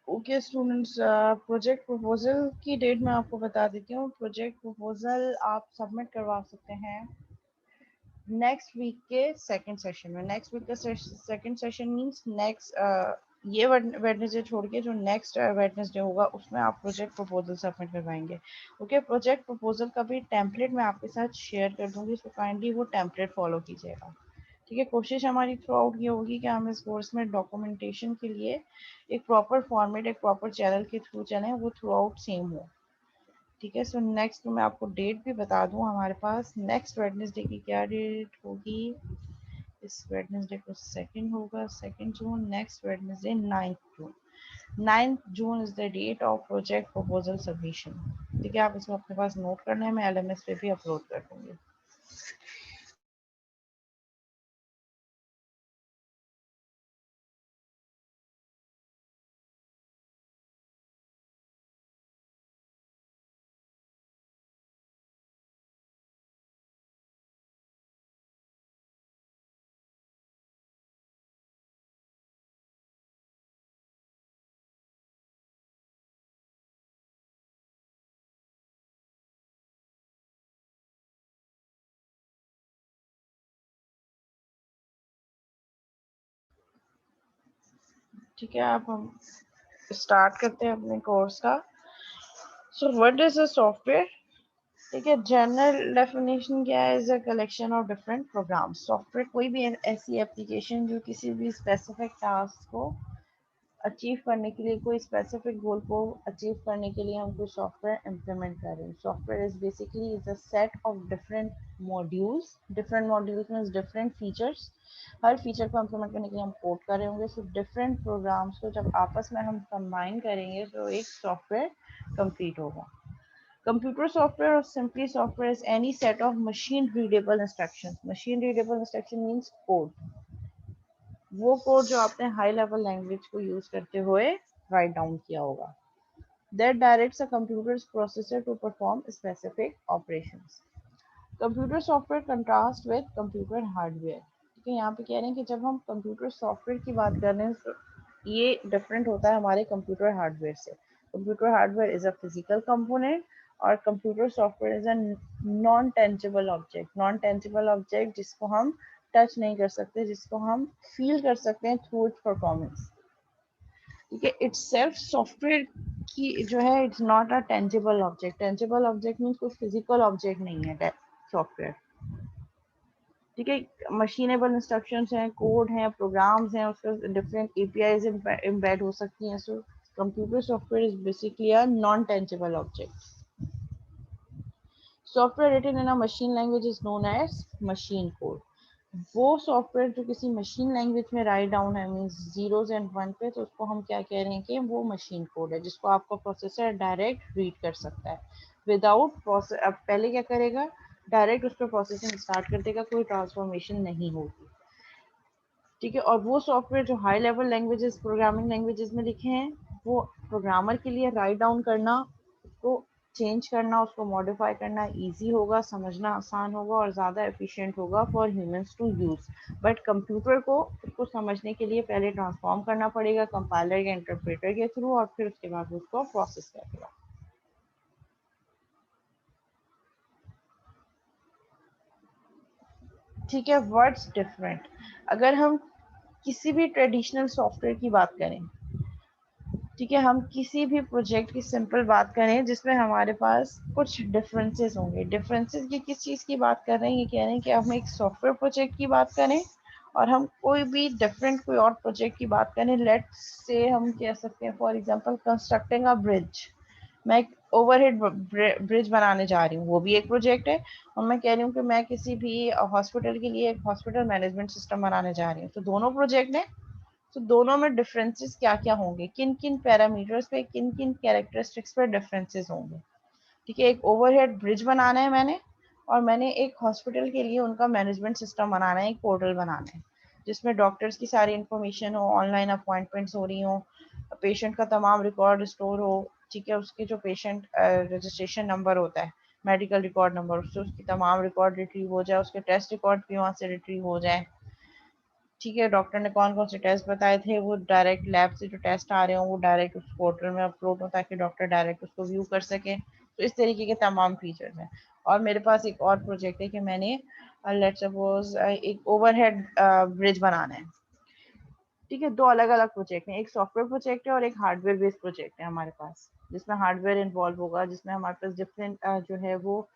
Okay students, project proposal की date मैं आपको बता देती हूँ। प्रोजेक्ट प्रपोजल आप सबमिट करवा सकते हैं नेक्स्ट वीक के सेकंड सेशन में। नेक्स्ट वीक का सेकंड सेशन मींस नेक्स्ट ये वेडनेसडे छोड़ के जो नेक्स्ट वेडनेसडे होगा उसमें आप प्रोजेक्ट प्रपोजल सबमिट करवाएंगे। ओके, प्रोजेक्ट प्रपोजल का भी टेम्पलेट मैं आपके साथ शेयर कर दूंगी, सो काइंडली वो टेम्पलेट फॉलो कीजिएगा। ठीक है, कोशिश हमारी थ्रू आउट ये होगी कि हम इस कोर्स में डॉक्यूमेंटेशन के लिए एक प्रॉपर फॉर्मेट, एक प्रॉपर चैनल के थ्रू चलें, वो थ्रू आउट सेम हो। ठीक है, सो नेक्स्ट मैं आपको डेट भी बता दूं, हमारे पास नेक्स्ट वेडनेसडे की क्या डेट होगी। इस वेडनेसडे को सेकंड होगा, 2 June. Next Wednesday 9 June. 9 June is the date of project proposal submission. ठीक है, आप इसको अपने पास नोट करना है, मैं LMS पे भी अपलोड कर दूंगी। ठीक है, आप हम स्टार्ट करते हैं अपने कोर्स का। So what is a software? ठीक है, जनरल डेफिनेशन क्या है? Is a collection of different programs. Software कोई भी ऐसी एप्लीकेशन जो किसी भी स्पेसिफिक टास्क को अचीव करने के लिए, कोई स्पेसिफिक गोल को अचीव करने के लिए हम कोई सॉफ्टवेयर इम्प्लीमेंट कर रहे हैं। Software is basically is a set of different modules. Different modules means different features. Her feature को इम्प्लीमेंट करने के लिए हम कोड कर रहे होंगे। सो डिफरेंट प्रोग्राम्स को जब आपस में हम कंबाइन करेंगे तो एक सॉफ्टवेयर कंप्लीट होगा। Computer software or simply software is any set of machine readable instructions. Machine readable instruction means code. वो कोड जो आपने हाई लेवल लैंग्वेज को यूज करते हुए राइट डाउन किया होगा। That directs a computer's processor to perform specific operations. Computer software contrast with computer hardware. ठीक है, यहाँ पे कह रहे हैं कि जब हम कंप्यूटर सॉफ्टवेयर की बात कर रहे हैं तो ये डिफरेंट होता है हमारे कंप्यूटर हार्डवेयर से। Computer hardware is a physical component और computer software is a non tangible object. Non tangible object जिसको हम टच नहीं कर सकते, जिसको हम फील कर सकते हैं थ्रू इट्स परफॉर्मेंस। ठीक है, इट्स सेल्फ सॉफ्टवेयर की जो है it's not a tangible object. Tangible object means कोई फिजिकल ऑब्जेक्ट नहीं है सॉफ्टवेयर। ठीक है, मशीनेबल इंस्ट्रक्शंस हैं, कोड हैं, प्रोग्राम्स हैं, उसके डिफरेंट एपीआईज एम्बेड हो सकती हैं। So computer software is basically a non tangible object. Software written in a machine language is known as machine code. वो सॉफ्टवेयर जो किसी मशीन लैंग्वेज में राइट डाउन है मीन्स जीरोज एंड वन पे, तो उसको हम क्या कह रहे हैं कि वो मशीन कोड है जिसको आपका प्रोसेसर डायरेक्ट रीड कर सकता है विदाउट प्रोसेस। अब पहले क्या करेगा, डायरेक्ट उस पर प्रोसेसिंग स्टार्ट कर देगा, कोई ट्रांसफॉर्मेशन नहीं होगी। ठीक है, और वो सॉफ्टवेयर जो high level languages, programming languages में लिखे हैं, वो प्रोग्रामर के लिए राइट डाउन करना, उसको चेंज करना, उसको मॉडिफाई करना इजी होगा, समझना आसान होगा और ज़्यादा एफिशिएंट होगा for humans to use. But computer को उसको समझने के लिए पहले ट्रांसफॉर्म करना पड़ेगा कंपाइलर या इंटरप्रेटर के थ्रू, और फिर उसके बाद उसको प्रोसेस करेगा। ठीक है, वर्ड्स डिफरेंट। अगर हम किसी भी ट्रेडिशनल सॉफ्टवेयर की बात करें, ठीक है, हम किसी भी प्रोजेक्ट की सिंपल बात करें जिसमें हमारे पास कुछ डिफरेंसेस होंगे। डिफरेंसेस की किस चीज़ की बात कर रहे हैं, ये कह रहे हैं कि हम एक सॉफ्टवेयर प्रोजेक्ट की बात करें और हम कोई भी डिफरेंट कोई और प्रोजेक्ट की बात करें। लेट से हम कह सकते हैं for example constructing a bridge. मैं एक ओवरहेड ब्रिज बनाने जा रही हूँ, वो भी एक प्रोजेक्ट है। और मैं कह रही हूँ कि मैं किसी भी हॉस्पिटल के लिए एक हॉस्पिटल मैनेजमेंट सिस्टम बनाने जा रही हूँ, तो दोनों प्रोजेक्ट है। तो दोनों में डिफरेंसेस क्या क्या होंगे, किन किन पैरामीटर्स पे, किन किन कैरेक्टरिस्टिक्स पे डिफरेंसेस होंगे। ठीक है, एक ओवरहेड ब्रिज बनाना है मैंने, और मैंने एक हॉस्पिटल के लिए उनका मैनेजमेंट सिस्टम बनाना है, एक पोर्टल बनाना है जिसमें डॉक्टर्स की सारी इंफॉर्मेशन हो, ऑनलाइन अपॉइंटमेंट्स हो रही हो, पेशेंट का तमाम रिकॉर्ड स्टोर हो। ठीक है, उसके जो पेशेंट रजिस्ट्रेशन नंबर होता है, मेडिकल रिकॉर्ड नंबर, उससे उसकी तमाम रिकॉर्ड रिट्रीव हो जाए, उसके टेस्ट रिकॉर्ड भी वहाँ से रिट्रीव हो जाए। ठीक है, डॉक्टर ने कौन कौन से टेस्ट बताए थे, वो डायरेक्ट लैब से जो टेस्ट आ रहे हो वो डायरेक्ट उस पोर्टल में अपलोड हो ताकि डॉक्टर डायरेक्ट उसको व्यू कर सके। तो इस तरीके के तमाम फीचर्स हैं। और मेरे पास एक और प्रोजेक्ट है कि मैंने लेट्स सपोज एक ओवरहेड ब्रिज बनाना है। ठीक है, दो अलग अलग प्रोजेक्ट हैं, एक सॉफ्टवेयर प्रोजेक्ट है और एक हार्डवेयर बेस्ड प्रोजेक्ट है हमारे पास, जिसमें हार्डवेयर इन्वॉल्व होगा, जिसमें हमारे पास डिफरेंट जो है वो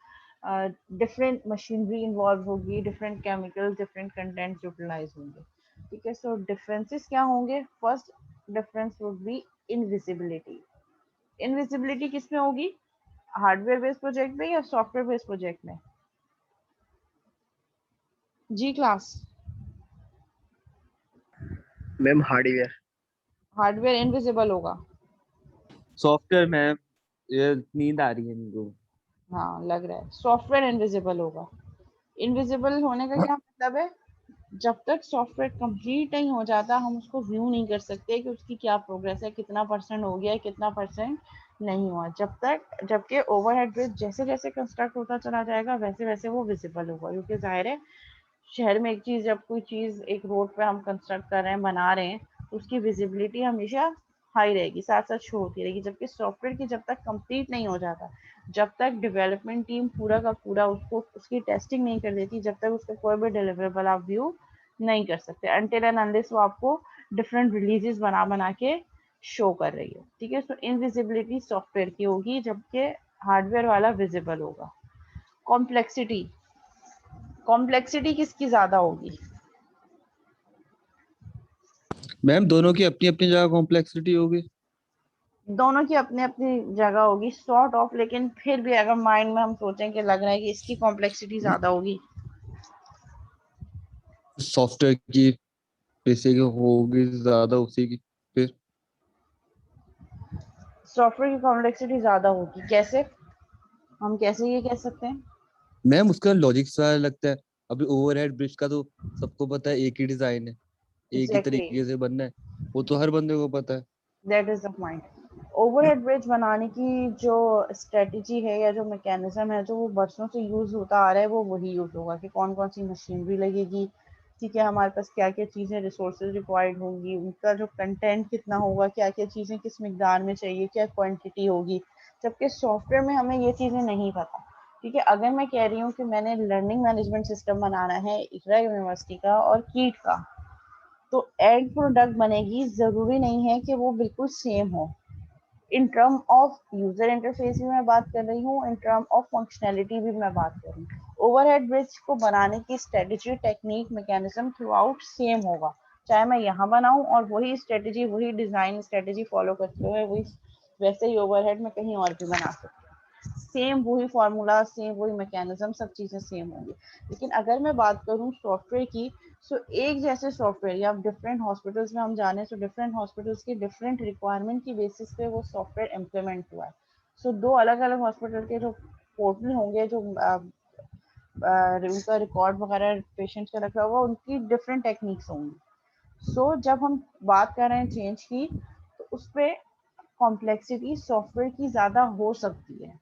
डिफरेंट मशीनरी इन्वॉल्व होगी, different chemical, different content utilize होंगे। ठीक है, सो डिफरेंसेस क्या होंगे? First difference would be invisibility. Invisibility किस में होगी, हार्डवेयर बेस्ड प्रोजेक्ट में या सॉफ्टवेयर बेस्ड प्रोजेक्ट में? जी class. Ma'am hardware. Hardware invisible होगा। सॉफ्टवेयर में ये नींद आ रही है मेरे को। हाँ लग रहा है सॉफ्टवेयर इनविजिबल होगा। इनविजिबल होने का क्या मतलब है? जब तक सॉफ्टवेयर कंप्लीट नहीं हो जाता हम उसको व्यू नहीं कर सकते कि उसकी क्या प्रोग्रेस है, कितना परसेंट हो गया है, कितना परसेंट नहीं हुआ जब तक। जबकि ओवरहेड ब्रिज जैसे जैसे कंस्ट्रक्ट होता चला जाएगा वैसे वैसे वो विजिबल होगा, क्योंकि जाहिर है शहर में एक चीज, जब कोई चीज एक रोड पे हम कंस्ट्रक्ट कर रहे हैं, बना रहे हैं, तो उसकी विजिबिलिटी हमेशा हाई रहेगी, साथ साथ शो होती रहेगी। जबकि सॉफ्टवेयर की जब तक कंप्लीट नहीं हो जाता, जब तक डेवलपमेंट टीम पूरा का पूरा उसको उसकी टेस्टिंग नहीं कर देती, जब तक उसका कोई भी डिलीवरेबल आप व्यू नहीं कर सकते अनटिल एंड अनलेस वो आपको डिफरेंट रिलीजेस बना बना के शो कर रही है। ठीक है, सो इनविजिबिलिटी सॉफ्टवेयर की होगी, जबकि हार्डवेयर वाला विजिबल होगा। कॉम्प्लेक्सिटी, कॉम्प्लेक्सिटी किसकी ज्यादा होगी? मैम दोनों की अपनी अपनी जगह कॉम्प्लेक्सिटी होगी। दोनों की अपनी अपनी जगह होगी सॉर्ट ऑफ, लेकिन फिर भी अगर माइंड में हम सोचें कि लग रहा है कि इसकी कॉम्प्लेक्सिटी ज्यादा होगी। सॉफ्टवेयर की बेसिक होगी ज्यादा उसी की। फिर सॉफ्टवेयर की कॉम्प्लेक्सिटी ज्यादा होगी, कैसे? हम कैसे ये कह सकते हैं? मैम उसका लॉजिक सा लगता है। अभी ओवरहेड ब्रिज का तो सबको पता है, एक ही डिजाइन है, एक ही एग्जैक्टली, तरीके से बनना है, वो तो हर बंदे को पता है। That is the point. Overhead bridge बनाने की जो स्ट्रेटजी है या जो मैकेनिज्म है जो वो बरसों से यूज होता आ रहा है, वो वही यूज होगा कि कौन कौन सी मशीनरी लगेगी, ठीक है, हमारे पास क्या क्या चीज़ें रिसोर्सेज रिक्वायर्ड होंगी, उनका जो कंटेंट कितना होगा, क्या क्या चीज़ें किस मिकदार में चाहिए, क्या क्वांटिटी होगी। जबकि सॉफ्टवेयर में हमें ये चीज़ें नहीं पता। ठीक है, अगर मैं कह रही हूँ कि मैंने लर्निंग मैनेजमेंट सिस्टम बनाना है इकरा यूनिवर्सिटी का और कीट का, तो एंड प्रोडक्ट बनेगी, ज़रूरी नहीं है कि वो बिल्कुल सेम हो। In term of user interface भी मैं बात कर रही हूँ, इन टर्म ऑफ फंक्शनैलिटी भी मैं बात कर रही हूँ। ओवरहेड ब्रिज को बनाने की strategy, technique, mechanism through out same होगा, चाहे मैं यहाँ बनाऊँ और वही स्ट्रेटेजी, वही डिजाइन स्ट्रेटेजी फॉलो करते हुए वही वैसे ही ओवरहेड में कहीं और भी बना सकती हूँ। सेम वही फार्मूला, सेम वही मैकेनिज्म, सब चीज़ें सेम होंगी। लेकिन अगर मैं बात करूँ सॉफ्टवेयर की, सो एक जैसे सॉफ्टवेयर या डिफरेंट हॉस्पिटल्स में हम जाने, सो डिफरेंट हॉस्पिटल्स की डिफरेंट रिक्वायरमेंट की बेसिस पे वो सॉफ्टवेयर इम्प्लीमेंट हुआ है। सो दो अलग अलग हॉस्पिटल के जो पोर्टल होंगे, जो उनका रिकॉर्ड वगैरह पेशेंट का रखा हुआ, उनकी डिफरेंट टेक्निक्स होंगी। सो जब हम बात कर रहे हैं चेंज की, तो उस पर कॉम्प्लेक्सिटी सॉफ्टवेयर की ज़्यादा हो सकती है।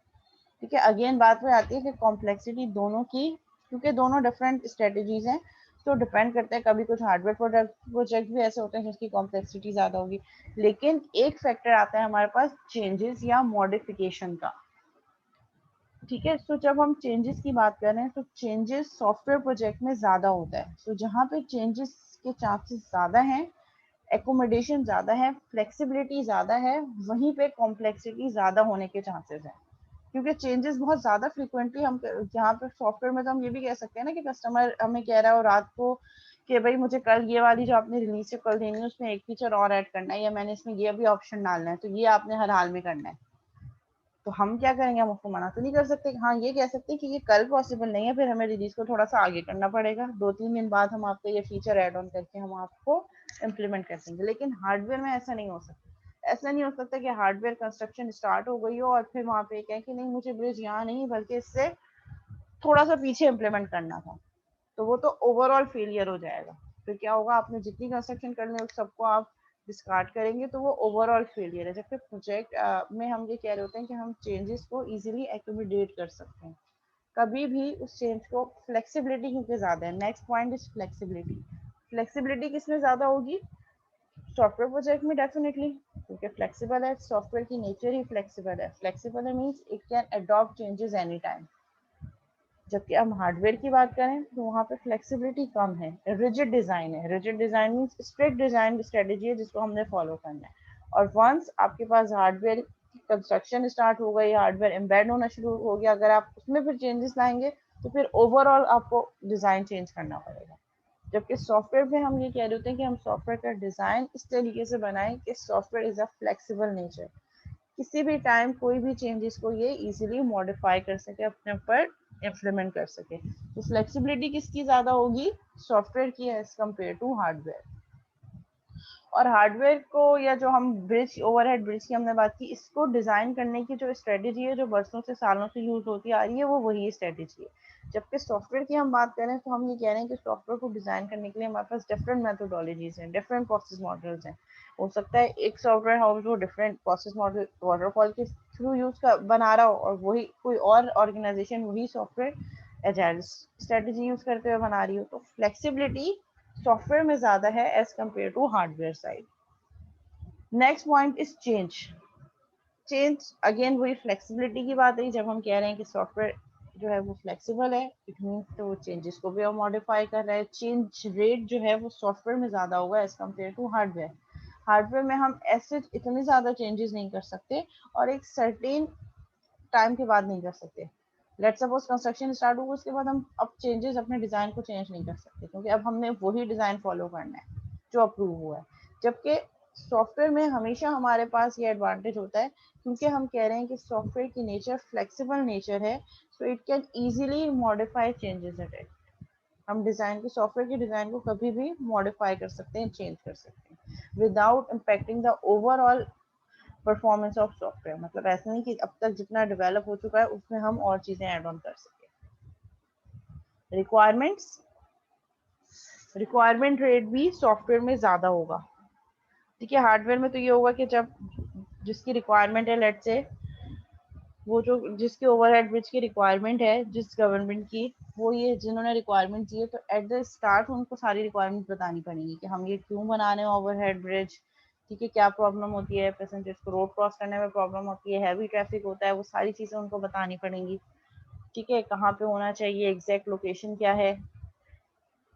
ठीक है, अगेन बात में आती है कि कॉम्प्लेक्सिटी दोनों की, क्योंकि दोनों डिफरेंट स्ट्रेटजीज हैं, तो डिपेंड करता है। कभी कुछ हार्डवेयर प्रोजेक्ट भी ऐसे होते हैं जिसकी कॉम्प्लेक्सिटी ज़्यादा होगी। लेकिन एक फैक्टर आता है हमारे पास चेंजेस या मॉडिफिकेशन का। ठीक है, सो जब हम चेंजेस की बात कर रहे हैं तो चेंजेस सॉफ्टवेयर प्रोजेक्ट में ज़्यादा होता है। सो जहाँ पे चेंजेस के चांसेस ज़्यादा हैं, एकोमोडेशन ज़्यादा है, फ्लेक्सिबिलिटी ज़्यादा है, वहीं पे कॉम्प्लेक्सिटी ज़्यादा होने के चांसेस हैं। क्योंकि चेंजेस बहुत ज़्यादा फ्रीक्वेंटली हम यहाँ पे सॉफ्टवेयर में तो हम ये भी कह सकते हैं ना कि कस्टमर हमें कह रहा है और रात को कि भाई मुझे कल ये वाली जो आपने रिलीज से कल देनी है उसमें एक फीचर और ऐड करना है, या मैंने इसमें ये भी ऑप्शन डालना है, तो ये आपने हर हाल में करना है। तो हम क्या करेंगे, हम उसको मना तो नहीं कर सकते। हाँ ये कह सकते हैं कि ये कल पॉसिबल नहीं है, फिर हमें रिलीज को थोड़ा सा आगे करना पड़ेगा, 2-3 दिन बाद हम आपको ये फीचर ऐड ऑन करके हम आपको इम्प्लीमेंट कर देंगे। लेकिन हार्डवेयर में ऐसा नहीं हो सकता। ऐसा नहीं हो सकता कि हार्डवेयर कंस्ट्रक्शन स्टार्ट हो गई हो और फिर वहाँ पे कहें कि नहीं मुझे ब्रिज यहाँ नहीं बल्कि इससे थोड़ा सा पीछे इम्प्लीमेंट करना था, तो वो तो ओवरऑल फेलियर हो जाएगा। फिर क्या होगा, आपने जितनी कंस्ट्रक्शन करनी है उस सबको आप डिस्कार्ड करेंगे, तो वो ओवरऑल फेलियर है। जबकि प्रोजेक्ट में हम ये कह रहे होते हैं कि हम चेंजेस को इजीली एकोमोडेट कर सकते हैं, कभी भी उस चेंज को फ्लेक्सिबिलिटी, क्योंकि ज़्यादा है। Next point is flexibility. Flexibility किसमें ज्यादा होगी? सॉफ्टवेयर प्रोजेक्ट में डेफिनेटली, क्योंकि फ्लेक्सिबल है, सॉफ्टवेयर की नेचर ही फ्लेक्सिबल है। फ्लेक्सिबल है means it can adopt changes any time. जबकि हम हार्डवेयर की बात करें तो वहाँ पे फ्लेक्सिबिलिटी कम है, रिजिड डिजाइन है। Rigid design means strict design strategy है जिसको हमने फॉलो करना है। और वंस आपके पास हार्डवेयर कंस्ट्रक्शन स्टार्ट हो गई, हार्डवेयर एम्बेड होना शुरू हो गया, अगर आप उसमें फिर चेंजेस लाएंगे तो फिर ओवरऑल आपको डिजाइन चेंज करना पड़ेगा। जबकि सॉफ्टवेयर में हम ये कह रहे होते हैं कि हम सॉफ्टवेयर का डिजाइन इस तरीके से बनाएं कि software is a flexible nature, किसी भी टाइम कोई भी चेंजेस को ये इजीली मॉडिफाई कर सके, अपने ऊपर इम्प्लीमेंट कर सके। तो फ्लेक्सिबिलिटी किसकी ज्यादा होगी? सॉफ्टवेयर की एज कम्पेयर टू हार्डवेयर। और हार्डवेयर को, या जो हम ब्रिज, ओवरहेड ब्रिज की हमने बात की, इसको डिजाइन करने की जो स्ट्रेटेजी है जो बरसों से सालों से यूज होती आ रही है वो वही स्ट्रेटेजी है। जबकि सॉफ्टवेयर की हम बात करें तो हम ये कह रहे हैं कि सॉफ्टवेयर को डिजाइन करने के लिए हमारे पास डिफरेंट मेथोडोलॉजीज हैं, डिफरेंट प्रोसेस मॉडल्स हैं। हो सकता है एक सॉफ्टवेयर हाउस वो डिफरेंट प्रोसेस मॉडल वाटरफॉल के थ्रू यूज कर बना रहा हो, और वही कोई और ऑर्गेनाइजेशन वही सॉफ्टवेयर एजाइल स्ट्रेटेजी यूज करते हुए बना रही हो। तो फ्लेक्सिबिलिटी सॉफ्टवेयर में ज्यादा है as compare to hardware side. Next point is change. Change again वही फ्लेक्सिबिलिटी की बात है। जब हम कह रहे हैं कि सॉफ्टवेयर जो है वो फ्लेक्सिबल है, इट मीन्स तो वो चेंजेस को भी मॉडिफाई कर रहा है। चेंज रेट जो है वो सॉफ्टवेयर में ज्यादा होगा as compare to hardware. Hardware में हम ऐसे इतने ज्यादा चेंजेस नहीं कर सकते, और एक सर्टेन टाइम के बाद नहीं कर सकते। लेट्स सपोज कंस्ट्रक्शन स्टार्ट हुआ, उसके बाद हम अब चेंजेस अपने डिजाइन को चेंज नहीं कर सकते, क्योंकि अब हमने वही डिजाइन फॉलो करना है जो अप्रूव हुआ है। जबकि सॉफ्टवेयर में हमेशा हमारे पास ये एडवांटेज होता है, क्योंकि हम कह रहे हैं कि सॉफ्टवेयर की नेचर फ्लेक्सिबल नेचर है, so it can easily modify changes it. हम डिजाइन को, सॉफ्टवेयर के डिजाइन को कभी भी मॉडिफाई कर सकते हैं, चेंज कर सकते हैं without impacting the overall performance of software. मतलब ऐसा नहीं कि अब तक जितना डेवलप हो चुका है उसमें हम और चीजें ऐड ऑन कर सके। रिक्वायरमेंट्स, रिक्वायरमेंट रेट भी सॉफ्टवेयर में ज्यादा होगा। ठीक है, हार्डवेयर में तो ये होगा कि जब जिसकी रिक्वायरमेंट है, लेट से वो जो जिसके ओवरहेड ब्रिज की रिक्वायरमेंट है जिस गवर्नमेंट की, वो ये जिन्होंने रिक्वायरमेंट दी है, तो एट द स्टार्ट उनको सारी रिक्वायरमेंट बतानी पड़ेगी कि हम ये क्यों बना रहे हैं ओवरहेड ब्रिज। ठीक है, क्या प्रॉब्लम होती है, पैसेंजर्स को रोड क्रॉस करने में प्रॉब्लम होती है, हैवी ट्रैफिक होता है, वो सारी चीजें उनको बतानी पड़ेंगी। ठीक है, कहाँ पे होना चाहिए, एग्जैक्ट लोकेशन क्या है।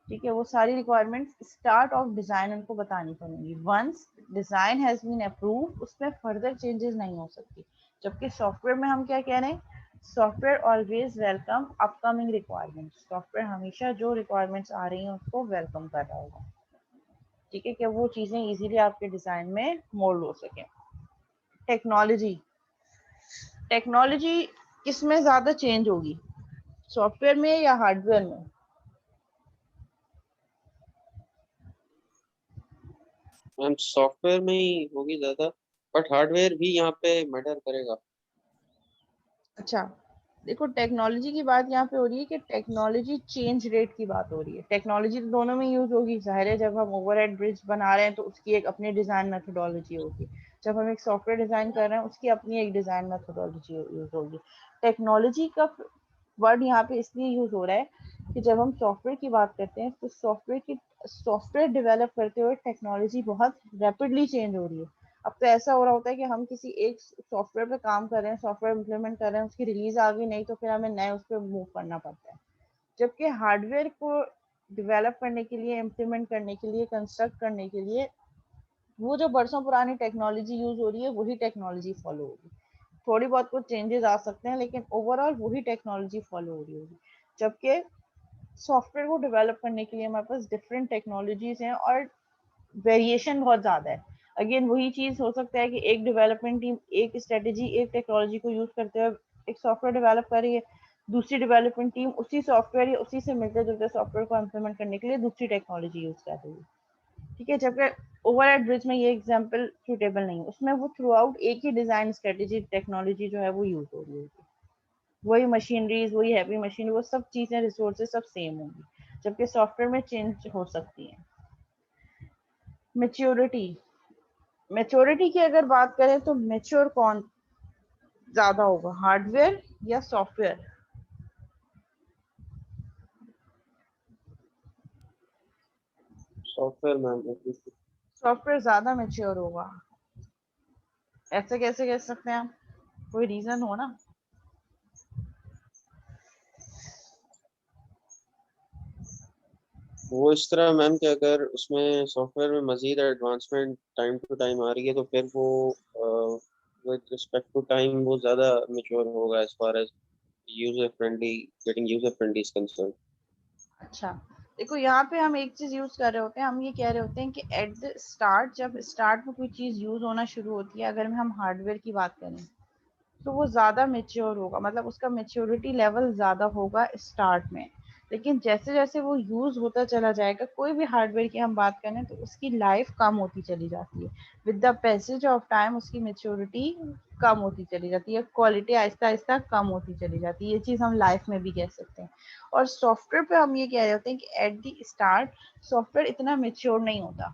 ठीक है, वो सारी रिक्वायरमेंट स्टार्ट ऑफ डिजाइन उनको बतानी पड़ेंगी। Once design has been approve, उसमें फर्दर चेंजेस नहीं हो सकती। जबकि सॉफ्टवेयर में हम क्या कह रहे हैं? Software always welcome upcoming requirement. Software हमेशा जो रिक्वायरमेंट्स आ रही हैं उसको वेलकम कर रहा होगा। ठीक है, कि वो चीजें इजीली आपके डिजाइन में मोल्ड हो सके। टेक्नोलॉजी, टेक्नोलॉजी किसमें ज्यादा चेंज होगी, सॉफ्टवेयर में या हार्डवेयर में? मैम सॉफ्टवेयर में ही होगी ज्यादा, बट हार्डवेयर भी यहाँ पे मैटर करेगा। अच्छा, देखो टेक्नोलॉजी की बात यहाँ पे हो रही है कि टेक्नोलॉजी चेंज रेट की बात हो रही है। टेक्नोलॉजी तो दोनों में यूज होगी, जाहिर है। जब हम ओवरहेड ब्रिज बना रहे हैं तो उसकी एक अपनी डिजाइन मेथोडोलॉजी होगी। जब हम एक सॉफ्टवेयर डिजाइन कर रहे हैं उसकी अपनी एक डिजाइन मेथोडोलॉजी यूज होगी। टेक्नोलॉजी का वर्ड यहाँ पे इसलिए यूज हो रहा है कि जब हम सॉफ्टवेयर की बात करते हैं तो सॉफ्टवेयर डेवलप करते हुए टेक्नोलॉजी बहुत रैपिडली चेंज हो रही है। अब तो ऐसा हो रहा होता है कि हम किसी एक सॉफ्टवेयर पे काम कर रहे हैं, सॉफ्टवेयर इम्प्लीमेंट कर रहे हैं, उसकी रिलीज आ गई, नहीं तो फिर हमें नए उस पर मूव करना पड़ता है। जबकि हार्डवेयर को डेवलप करने के लिए, इम्प्लीमेंट करने के लिए, कंस्ट्रक्ट करने के लिए, वो जो बरसों पुरानी टेक्नोलॉजी यूज हो रही है वही टेक्नोलॉजी फॉलो होगी। थोड़ी बहुत कुछ चेंजेस आ सकते हैं, लेकिन ओवरऑल वही टेक्नोलॉजी फॉलो हो रही होगी। जबकि सॉफ्टवेयर को डेवलप करने के लिए हमारे पास डिफरेंट टेक्नोलॉजीज हैं, और वेरिएशन बहुत ज्यादा है। अगेन वही चीज हो सकता है कि एक डेवलपमेंट टीम एक स्ट्रेटेजी, एक टेक्नोलॉजी को यूज करते हुए एक सॉफ्टवेयर डेवलप कर रही है, दूसरी डेवलपमेंट टीम उसी सॉफ्टवेयर या उसी से मिलते जुलते सॉफ्टवेयर को इम्प्लीमेंट करने के लिए दूसरी टेक्नोलॉजी यूज कर रही है। ठीक है, जबकि ओवरहेड ब्रिज में ये एग्जांपल सूटेबल नहीं है, उसमें वो थ्रू आउट एक ही डिजाइन स्ट्रेटेजी टेक्नोलॉजी जो है वो यूज हो रही होगी। वही मशीनरीज, वही हैवी मशीन, वो सब चीजें, रिसोर्सेज सब सेम होंगी। जबकि सॉफ्टवेयर में चेंज हो सकती है। मेच्योरिटी, मेच्योरिटी की अगर बात करें तो मेच्योर कौन ज्यादा होगा, हार्डवेयर या सॉफ्टवेयर? Software ma'am. सॉफ्टवेयर ज्यादा मैच्योर होगा। ऐसे कैसे कह सकते हैं आप? कोई रीजन हो ना। वो इस तरह मैम कि अगर उसमें सॉफ्टवेयर में मजीद एडवांसमेंट टाइम टू टाइम आ रही है तो फिर वो विद रिस्पेक्ट टू टाइम वो ज़्यादा मेच्योर होगा as far as user friendly getting user friendly is concern. अच्छा, देखो यहाँ पे हम एक चीज यूज कर रहे होते हैं, हम ये कह रहे होते हैं कि एट द स्टार्ट, जब स्टार्ट में कोई चीज यूज होना शुरू होती है, अगर हम हार्डवेयर की बात करें तो वो ज़्यादा मेच्योर होगा, मतलब उसका मेच्योरिटी लेवल ज़्यादा होगा स्टार्ट में। लेकिन जैसे जैसे वो यूज़ होता चला जाएगा, कोई भी हार्डवेयर की हम बात करें तो उसकी लाइफ कम होती चली जाती है। With the passage of time उसकी मेच्योरिटी कम होती चली जाती है, क्वालिटी आहिस्ता आहिस्ता कम होती चली जाती है। ये चीज़ हम लाइफ में भी कह सकते हैं। और सॉफ्टवेयर पे हम ये कह रहे होते हैं कि एट द स्टार्ट सॉफ्टवेयर इतना मेच्योर नहीं होता।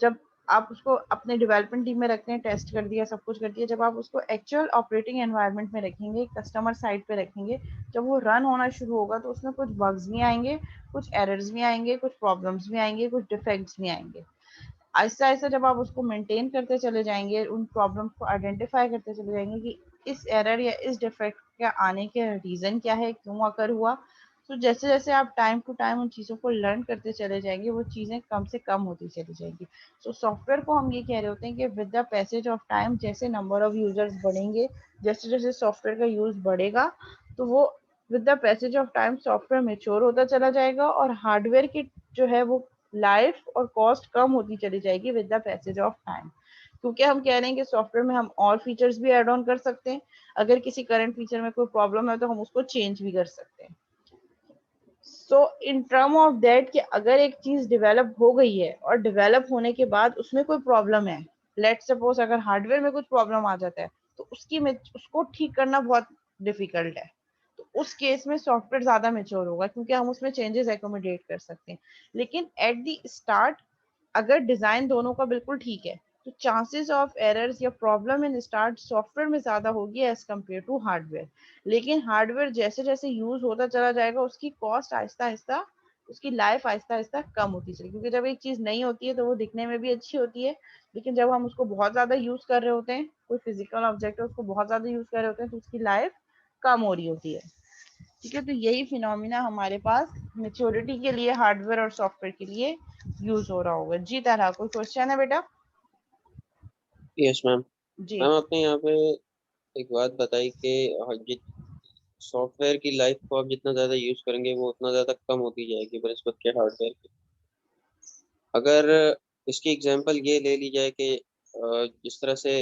जब आप उसको अपने डेवलपमेंट टीम में रखते हैं, टेस्ट कर दिया, सब कुछ कर दिया, जब आप उसको एक्चुअल ऑपरेटिंग एनवायरनमेंट में रखेंगे, कस्टमर साइड पे रखेंगे, जब वो रन होना शुरू होगा तो उसमें कुछ बग्स भी आएंगे, कुछ एरर्स भी आएंगे, कुछ प्रॉब्लम्स भी आएंगे, कुछ डिफेक्ट्स भी आएंगे। आहिस्ता आहिस्ता जब आप उसको मेंटेन करते चले जाएंगे, उन प्रॉब्लम्स को आइडेंटिफाई करते चले जाएंगे कि इस एरर या इस डिफेक्ट के आने के रीजन क्या है, क्यों अकर हुआ, तो जैसे जैसे आप टाइम टू टाइम उन चीज़ों को लर्न करते चले जाएंगे, वो चीज़ें कम से कम होती चली जाएंगी। सो सॉफ्टवेयर को हम ये कह रहे होते हैं कि with the passage of time, जैसे नंबर ऑफ यूजर्स बढ़ेंगे, जैसे जैसे सॉफ्टवेयर का यूज बढ़ेगा, तो वो with the passage of time software mature होता चला जाएगा और हार्डवेयर की जो है वो लाइफ और कॉस्ट कम होती चली जाएगी with the passage of time. क्योंकि हम कह रहे हैं कि सॉफ्टवेयर में हम और फीचर्स भी ऐड ऑन कर सकते हैं। अगर किसी करंट फीचर में कोई प्रॉब्लम है तो हम उसको चेंज भी कर सकते हैं। सो इन टर्म ऑफ दैट कि अगर एक चीज डेवलप हो गई है और डेवलप होने के बाद उसमें कोई प्रॉब्लम है, लेट सपोज अगर हार्डवेयर में कुछ प्रॉब्लम आ जाता है तो उसको ठीक करना बहुत डिफिकल्ट है। तो उस केस में सॉफ्टवेयर ज्यादा मेच्योर होगा क्योंकि हम उसमें चेंजेस एकोमोडेट कर सकते हैं। लेकिन एट द स्टार्ट अगर डिजाइन दोनों का बिल्कुल ठीक है तो चांसेस ऑफ एरर्स या प्रॉब्लम इन स्टार्ट सॉफ्टवेयर में ज्यादा होगी एज कम्पेयर टू हार्डवेयर। लेकिन हार्डवेयर जैसे जैसे यूज होता चला जाएगा उसकी कॉस्ट आहिस्ता आहिस्ता, उसकी लाइफ आहिस्ता आहिस्ता कम होती चलेगी। क्योंकि जब एक चीज नहीं होती है तो वो दिखने में भी अच्छी होती है, लेकिन जब हम उसको बहुत ज्यादा यूज कर रहे होते हैं, कोई फिजिकल ऑब्जेक्ट है उसको बहुत ज्यादा यूज कर रहे होते हैं, तो उसकी लाइफ कम हो रही होती है। ठीक है, तो यही फिनोमिना हमारे पास मेच्योरिटी के लिए हार्डवेयर और सॉफ्टवेयर के लिए यूज हो रहा होगा। जी तरह कोई क्वेश्चन है बेटा? Yes ma'am. जी। मैम आपने यहाँ पे एक बात बताई कि सॉफ्टवेयर की लाइफ को आप जितना ज़्यादा यूज़ करेंगे वो उतना ज़्यादा कम होती जाएगी बनस्पत के हार्डवेयर की। अगर इसकी एग्जांपल ये ले ली जाए कि जिस तरह से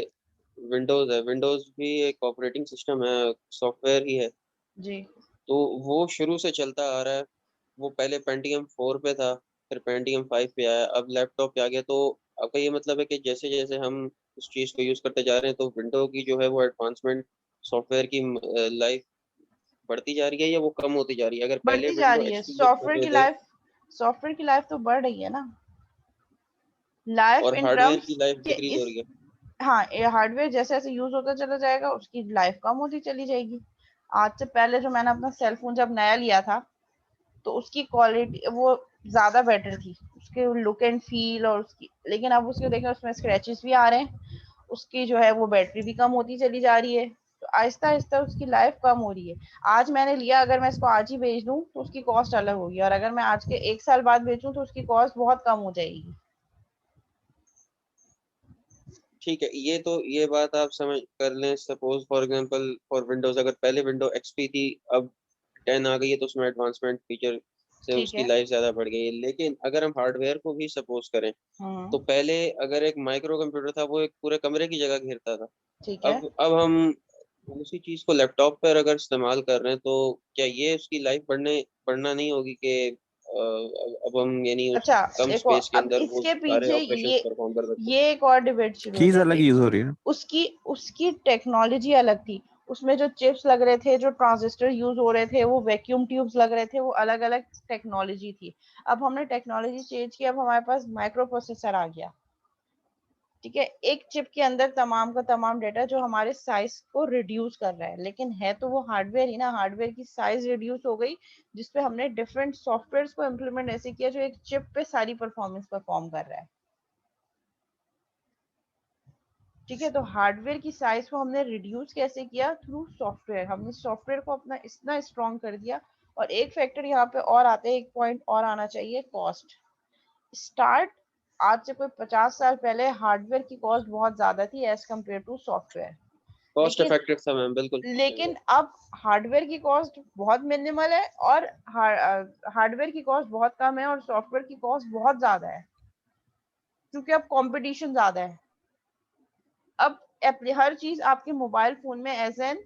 विंडोज़ है, विंडोज़ भी एक ऑपरेटिंग सिस्टम है, सॉफ्टवेयर ही है। जी। तो वो शुरू से चलता आ रहा है। वो पहले पेंटियम 4 पे था, फिर पेंटियम 5 पे आया, अब लैपटॉप पे आ गया। तो आपका ये मतलब है कि जैसे जैसे हम उस चीज़ को यूज़ करते जा रहे हैं तो विंडो की जो है वो एडवांसमेंट, सॉफ्टवेयर की लाइफ बढ़ती जा रही है या वो कम होती जा रही है? अगर पहले बढ़ती जा विंडो रही है एक्सपी यूज कर रहे थे सॉफ्टवेयर की लाइफ तो बढ़ रही है ना। लाइफ और इन हार्डवेयर टर्म्स की लाइफ के डिक्रीज हो इस, रही है। हाँ, ये हार्डवेयर जैसे जैसे यूज होता चला जाएगा उसकी लाइफ कम होती चली जाएगी। आज से पहले जो मैंने अपना सेल फोन जब नया लिया था तो उसकी क्वालिटी वो ज्यादा बेटर थी, उसके लुक एंड फील और उसकी, लेकिन अब उसके देखें उसमें स्क्रैचेस भी आ रहे हैं, उसकी जो है वो बैटरी भी कम होती चली जा रही है। तो आहिस्ता आहिस्ता उसकी लाइफ कम हो रही है। आज मैंने लिया, अगर मैं इसको आज ही बेच दूं तो उसकी कॉस्ट अलग होगी, और अगर मैं आज के 1 साल बाद बेचूं तो उसकी कॉस्ट बहुत कम हो जाएगी। ठीक है, ये बात आप समझ कर लें। Suppose for example for Windows, अगर पहले विंडो एक्सपी थी, अब 10 आ गई है तो उसमें एडवांसमेंट फीचर से ठीक उसकी है। लाइफ ज्यादा बढ़ गई है। लेकिन अगर हम हार्डवेयर को भी सपोज करें तो हम्म। पहले अगर एक माइक्रो कंप्यूटर था वो एक पूरे कमरे की जगह घेरता था। ठीक है। अब हम उसी चीज को लैपटॉप पर अगर इस्तेमाल कर रहे हैं तो क्या ये उसकी लाइफ बढ़ना नहीं होगी कि अब हम यानी उस अच्छा, कम देखो स्पेस के अब अंदर वो इसके सारे पीछे ऑपरेशंस परफॉर्म कर सकते हैं? ये एक और डिबेट शुरू हो चीज अलग जाती यूज है। हो रही है। उसकी उसकी टेक्नोलॉजी अलग थी, उसमें जो चिप्स लग रहे थे, जो ट्रांजिस्टर यूज हो रहे थे, वो वैक्यूम ट्यूब्स लग रहे थे, वो अलग अलग टेक्नोलॉजी थी। अब हमने टेक्नोलॉजी चेंज की, अब हमारे पास माइक्रो प्रोसेसर आ गया। ठीक है, एक चिप के अंदर तमाम का तमाम डेटा जो हमारे साइज को रिड्यूस कर रहा है, लेकिन है तो वो हार्डवेयर ही ना, हार्डवेयर की साइज रिड्यूस हो गई जिसपे हमने डिफरेंट सॉफ्टवेयर को इम्प्लीमेंट ऐसे किया जो एक चिप पे सारी परफॉर्मेंस परफॉर्म कर रहा है। ठीक है, तो हार्डवेयर की साइज को हमने रिड्यूस कैसे किया? Through software. हमने सॉफ्टवेयर को अपना इतना स्ट्रॉन्ग कर दिया। और एक फैक्टर यहाँ पे और आते हैं, एक पॉइंट और आना चाहिए, कॉस्ट। स्टार्ट आज से कोई 50 साल पहले हार्डवेयर की कॉस्ट बहुत ज्यादा थी as compare to software. Cost लेकिन इफेक्टिव था मैम, बिल्कुल सही बात। अब हार्डवेयर की कॉस्ट बहुत मिनिमल है और हार्डवेयर की कॉस्ट बहुत कम है और सॉफ्टवेयर की कॉस्ट बहुत ज्यादा है, क्योंकि अब कंपटीशन ज्यादा है। अब हर चीज आपके मोबाइल फोन में एज एन,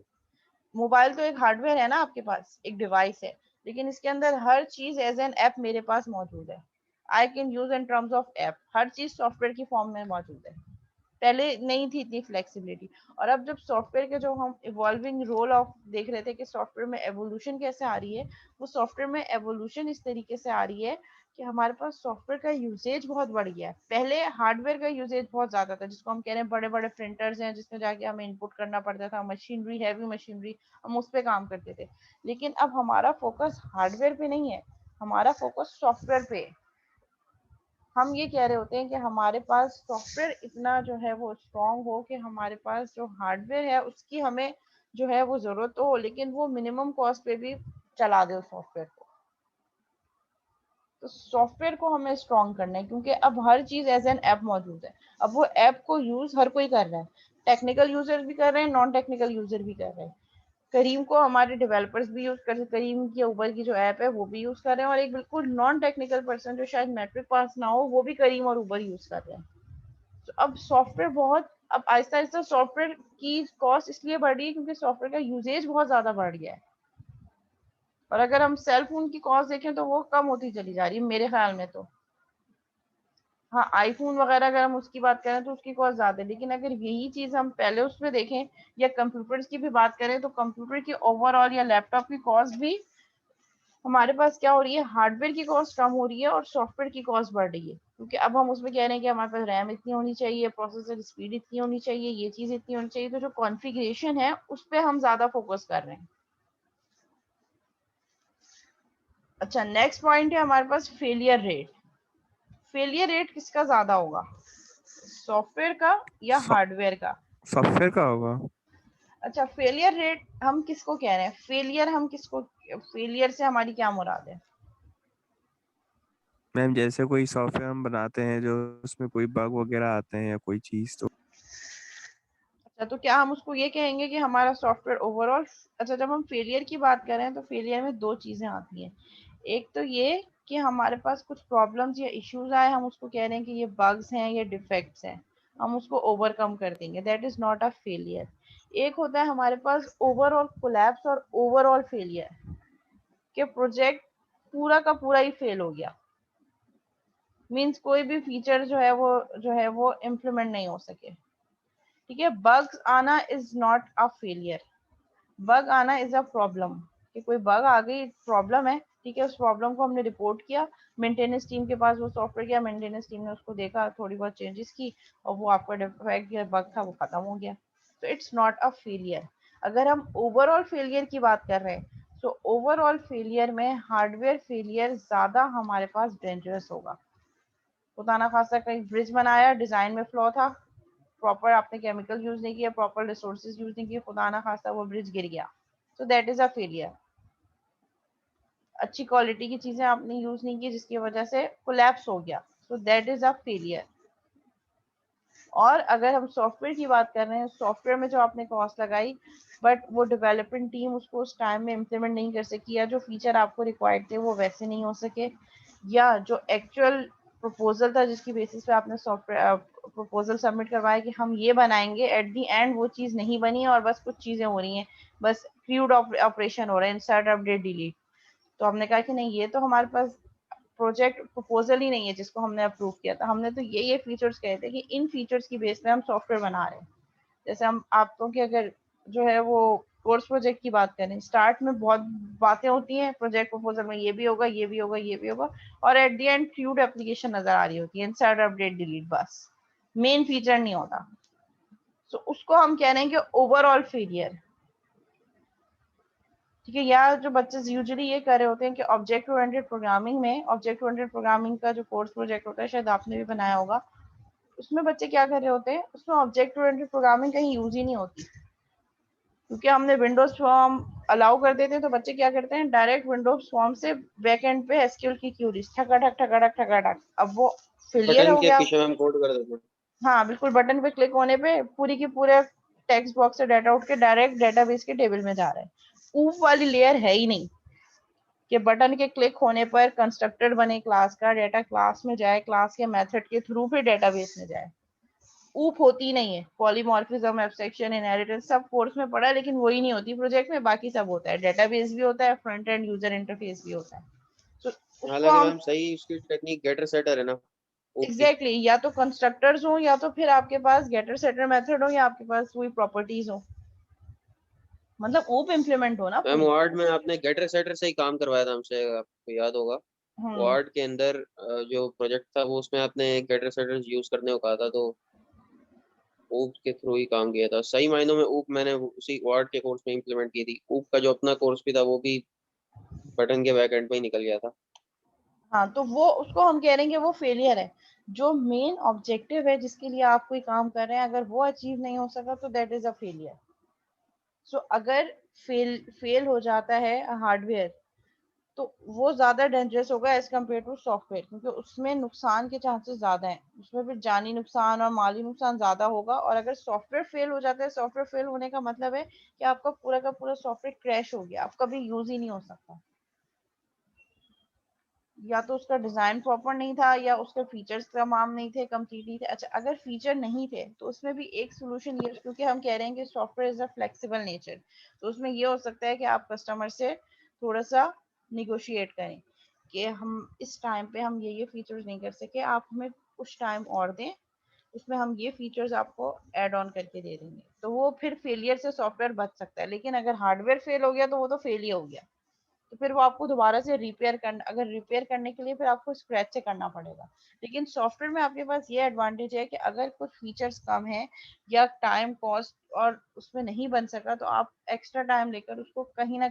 मोबाइल तो एक हार्डवेयर है ना, आपके पास एक डिवाइस है, लेकिन इसके अंदर हर चीज एज एन ऐप मेरे पास मौजूद है। I can use in terms of app, हर चीज सॉफ्टवेयर की फॉर्म में मौजूद है। पहले नहीं थी इतनी फ्लेक्सिबिलिटी। और अब जब सॉफ्टवेयर के जो हम इवॉल्विंग रोल ऑफ देख रहे थे कि सॉफ्टवेयर में एवोल्यूशन कैसे आ रही है, वो सॉफ्टवेयर में एवोल्यूशन इस तरीके से आ रही है कि हमारे पास सॉफ्टवेयर का यूसेज बहुत बढ़ गया है। पहले हार्डवेयर का यूसेज बहुत ज्यादा था, जिसको हम कह रहे हैं बड़े बड़े प्रिंटर्स हैं जिसमें जाके हमें इनपुट करना पड़ता था, मशीनरी, हैवी मशीनरी, हम उस पर काम करते थे। लेकिन अब हमारा फोकस हार्डवेयर पे नहीं है, हमारा फोकस सॉफ्टवेयर पे है। हम ये कह रहे होते हैं कि हमारे पास सॉफ्टवेयर इतना जो है वो स्ट्रांग हो कि हमारे पास जो हार्डवेयर है उसकी हमें जो है वो जरूरत हो, लेकिन वो मिनिमम कॉस्ट पे भी चला दे उस सॉफ्टवेयर को। तो सॉफ्टवेयर को हमें स्ट्रांग करना है, क्योंकि अब हर चीज एज एन ऐप मौजूद है। अब वो ऐप को यूज हर कोई कर रहा है, टेक्निकल यूजर भी कर रहे हैं, नॉन टेक्निकल यूजर भी कर रहे हैं। करीम को हमारे डेवलपर्स भी यूज कर, करीम की ऊबर की जो ऐप है वो भी यूज कर रहे हैं, और एक बिल्कुल नॉन टेक्निकल पर्सन जो शायद मैट्रिक पास ना हो वो भी करीम और ऊबर यूज कर रहे हैं। तो अब सॉफ्टवेयर बहुत, अब आहिस्ता आहिस्ता सॉफ्टवेयर की कॉस्ट इसलिए बढ़ रही है क्योंकि सॉफ्टवेयर का यूजेज बहुत ज्यादा बढ़ गया है। और अगर हम सेल फोन की कॉस्ट देखें तो वो कम होती चली जा रही है मेरे ख्याल में तो। हाँ, आईफोन वगैरह अगर हम उसकी बात करें तो उसकी कॉस्ट ज्यादा है, लेकिन अगर यही चीज हम पहले उसमें देखें या कंप्यूटर्स की भी बात करें तो कंप्यूटर की ओवरऑल या लैपटॉप की कॉस्ट भी हमारे पास क्या हो रही है, हार्डवेयर की कॉस्ट कम हो रही है और सॉफ्टवेयर की कॉस्ट बढ़ रही है। क्योंकि अब हम उसमें कह रहे हैं कि हमारे पास रैम इतनी होनी चाहिए, प्रोसेसर स्पीड इतनी होनी चाहिए, ये चीज इतनी होनी चाहिए, तो जो कॉन्फ़िगरेशन है उस पर हम ज्यादा फोकस कर रहे हैं। अच्छा, नेक्स्ट पॉइंट है हमारे पास फेलियर रेट। फेलियर रेट किसका ज्यादा होगा, सॉफ्टवेयर का या हार्डवेयर का? सॉफ्टवेयर का होगा। अच्छा, फेलियर रेट हम किसको कह रहे हैं, फेलियर हम किसको, फेलियर से हमारी क्या मुराद है? मैम जैसे कोई सॉफ्टवेयर हम बनाते हैं जो उसमें कोई बग वगैरह आते हैं या कोई चीज़, तो अच्छा, तो क्या हम उसको ये कहेंगे कि हमारा सॉफ्टवेयर ओवरऑल, अच्छा जब हम फेलियर की बात करें तो फेलियर में दो चीजें आती हैं। एक तो ये कि हमारे पास कुछ प्रॉब्लम्स या इश्यूज आए, हम उसको कह रहे हैं कि ये बग्स हैं, ये डिफेक्ट्स हैं, हम उसको ओवरकम कर देंगे, that is not a failure. एक होता है हमारे पास ओवरऑल कोलैप्स और ओवरऑल फेलियर, कि प्रोजेक्ट पूरा का पूरा ही फेल हो गया, मीन्स कोई भी फीचर जो है वो इम्प्लीमेंट नहीं हो सके। ठीक है, बग्स आना is not a failure, bug आना इज अ प्रॉब्लम, कि कोई बग आ गई, प्रॉब्लम है, ठीक है, उस प्रॉब्लम को हमने रिपोर्ट किया, मेंटेनेंस टीम के पास वो सॉफ्टवेयर गया, मेंटेनेंस टीम ने उसको देखा, थोड़ी बहुत चेंजेस की, और वो आपका डिफेक्ट या बग था वो खत्म हो गया। तो इट्स नॉट अ फेलियर। अगर हम ओवरऑल फेलियर की बात कर रहे हैं तो ओवरऑल फेलियर में हार्डवेयर फेलियर ज्यादा हमारे पास डेंजरस होगा। खुदा ना खास्ता कहीं ब्रिज बनाया, डिजाइन में फ्लॉ था, प्रॉपर आपने केमिकल यूज नहीं किया, प्रॉपर रिसोर्सेज यूज नहीं किए, खुदा ना खास्ता वो ब्रिज गिर गया, तो दैट इज अ फेलियर। अच्छी क्वालिटी की चीजें आपने यूज नहीं की जिसकी वजह से कोलैप्स हो गया, तो दैट इज अ फेलियर। और अगर हम सॉफ्टवेयर की बात कर रहे हैं, सॉफ्टवेयर में जो आपने कॉस्ट लगाई बट वो डेवलपमेंट टीम उसको उस टाइम में इम्प्लीमेंट नहीं कर सकी, या जो फीचर आपको रिक्वायर्ड थे वो वैसे नहीं हो सके, या जो एक्चुअल प्रपोजल था जिसकी बेसिस पे आपने सॉफ्टवेयर प्रपोजल सबमिट करवाया कि हम ये बनाएंगे, एट दी एंड वो चीज़ नहीं बनी और बस कुछ चीज़ें हो रही हैं, बस क्रूड ऑपरेशन हो रहा है, इंसर्ट अपडेट डिलीट। तो हमने कहा कि नहीं, ये तो हमारे पास प्रोजेक्ट प्रपोजल ही नहीं है जिसको हमने अप्रूव किया था, हमने तो ये फीचर्स कहे थे कि इन फीचर्स की बेस पे हम सॉफ्टवेयर बना रहे हैं। जैसे हम आपको कि अगर जो है वो कोर्स प्रोजेक्ट की बात करें, स्टार्ट में बहुत बातें होती हैं प्रोजेक्ट प्रपोजल में, ये भी होगा, ये भी होगा, ये भी होगा, और at the end cued application नजर आ रही होती है, इंसर्ट अपडेट डिलीट, बस। मेन फीचर नहीं होता। तो उसको हम कह रहे हैं कि ओवरऑल फेलियर। ठीक है, या जो बच्चे यूजुअली ये कर रहे होते हैं कि ऑब्जेक्ट ओरिएंटेड प्रोग्रामिंग में, ऑब्जेक्ट ओरिएंटेड प्रोग्रामिंग का जो कोर्स प्रोजेक्ट होता है, शायद आपने भी बनाया होगा, उसमें बच्चे क्या कर रहे होते हैं, उसमें ऑब्जेक्ट ओरिएंटेड प्रोग्रामिंग कहीं यूज ही नहीं होती, क्योंकि हमने विंडोज फॉर्म अलाउ कर देते हैं। तो बच्चे क्या करते हैं, डायरेक्ट विंडोज फॉर्म से बैक एंड पे एसक्यूएल की क्यूरीज ठकाठक ठकाठक ठकाठक, अब वो फेलियर बटन हो के गया। पीछे हम कोड कर देते हैं। हाँ बिल्कुल, बटन पे क्लिक होने पे पूरी की पूरे टेक्स्ट बॉक्स से डाटा उठ के डायरेक्ट डेटाबेस के टेबल में जा रहा है। ऊप वाली लेयर है ही नहीं कि बटन के क्लिक होने पर कंस्ट्रक्टर बने क्लास का, डेटा क्लास में जाए, क्लास के मेथड के थ्रू फिर डेटाबेस में जाए। ऊप होती नहीं है। पॉलीमॉर्फिज्म, एब्स्ट्रैक्शन, इनहेरिटेंस सब कोर्स में पढ़ा है, लेकिन वही नहीं होती प्रोजेक्ट में। बाकी सब होता है, डेटाबेस भी होता है, फ्रंट एंड यूजर इंटरफेस भी होता है। तो उसको हालांकि हम मैम सही उसकी टेक्निक गेटर सेटर है ना, ओके। एग्जैक्टली या तो कंस्ट्रक्टर्स हो, या तो फिर आपके पास गेटर सेटर मेथड हो, या आपके पास वही प्रॉपर्टीज हो, मतलब ऊप इम्प्लीमेंट हो ना मैम पूरी। वार्ड में आपने गेटर सेटर से ही काम करवाया था हमसे, आपको याद होगा। हम्म। वार्ड के अंदर जो प्रोजेक्ट था वो उसमें आपने गेटर सेटर यूज करने को कहा था, तो ऊप के थ्रू ही काम किया था। सही मायनों में ऊप मैंने उसी वार्ड के कोर्स में इम्प्लीमेंट की थी। ऊप का जो अपना कोर्स भी था वो भी बटन के बैक एंड पे ही निकल गया था। हाँ, तो वो उसको हम कह रहे हैं कि वो फेलियर है। जो मेन ऑब्जेक्टिव है जिसके लिए आप कोई काम कर रहे हैं, अगर वो अचीव नहीं हो सका तो दैट इज अ फेलियर। सो अगर फेल हो जाता है हार्डवेयर, तो वो ज्यादा डेंजरस होगा एज कम्पेयर टू सॉफ्टवेयर, क्योंकि उसमें नुकसान के चांसेस ज्यादा हैं, उसमें फिर जानी नुकसान और माली नुकसान ज्यादा होगा। और अगर सॉफ्टवेयर फेल हो जाता है, सॉफ्टवेयर फेल होने का मतलब है कि आपका पूरा का पूरा सॉफ्टवेयर क्रैश हो गया, आपका भी यूज ही नहीं हो सकता। या तो उसका डिजाइन प्रॉपर नहीं था, या उसके फीचर्स तमाम नहीं थे, कंप्लीट नहीं थे। अच्छा, अगर फीचर नहीं थे तो उसमें भी एक सोल्यूशन ये, क्योंकि हम कह रहे हैं कि software is a flexible nature, तो उसमें ये हो सकता है कि आप कस्टमर से थोड़ा सा निगोशिएट करें कि हम इस टाइम पे हम ये फीचर्स नहीं कर सके, आप हमें कुछ टाइम और दें, उसमें हम ये फीचर्स आपको ऐड ऑन करके दे देंगे। तो वो फिर फेलियर से सॉफ्टवेयर बच सकता है। लेकिन अगर हार्डवेयर फेल हो गया तो वो तो फेल ही हो गया, तो फिर वो आपको दोबारा से रिपेयर करना, अगर रिपेयर करने के लिए फिर आपको स्क्रैच से करना पड़ेगा। लेकिन सॉफ्टवेयर में आपके पास ये एडवांटेज है कि अगर कुछ फीचर्स कम है या टाइम कॉस्ट और उसमें नहीं बन सका, तो आप एक्स्ट्रा टाइम लेकर उसको कहीं ना